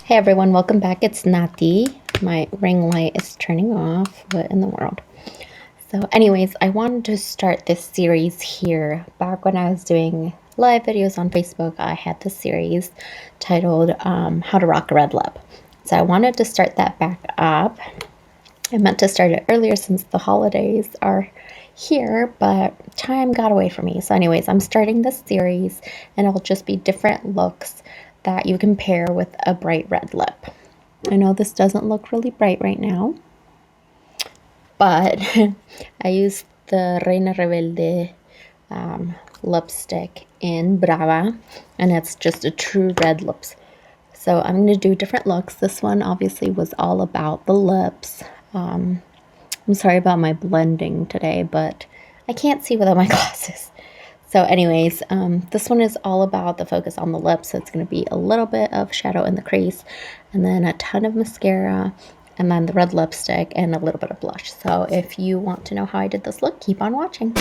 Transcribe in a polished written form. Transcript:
Hey everyone, welcome back. It's Nati. My ring light is turning off. What in the world? So anyways, I wanted to start this series here. Back when I was doing live videos on Facebook, I had this series titled How to Rock a Red Lip. So I wanted to start that back up. I meant to start it earlier since the holidays are here, but time got away from me. So anyways, I'm starting this series and it'll just be different looks that you can pair with a bright red lip. I know this doesn't look really bright right now, but I used the Reina Rebelde lipstick in Brava, and it's just a true red lips. So I'm going to do different looks. This one obviously was all about the lips. I'm sorry about my blending today, but I can't see without my glasses. So anyways, this one is all about the focus on the lips. So it's going to be a little bit of shadow in the crease and then a ton of mascara and then the red lipstick and a little bit of blush. So if you want to know how I did this look, keep on watching.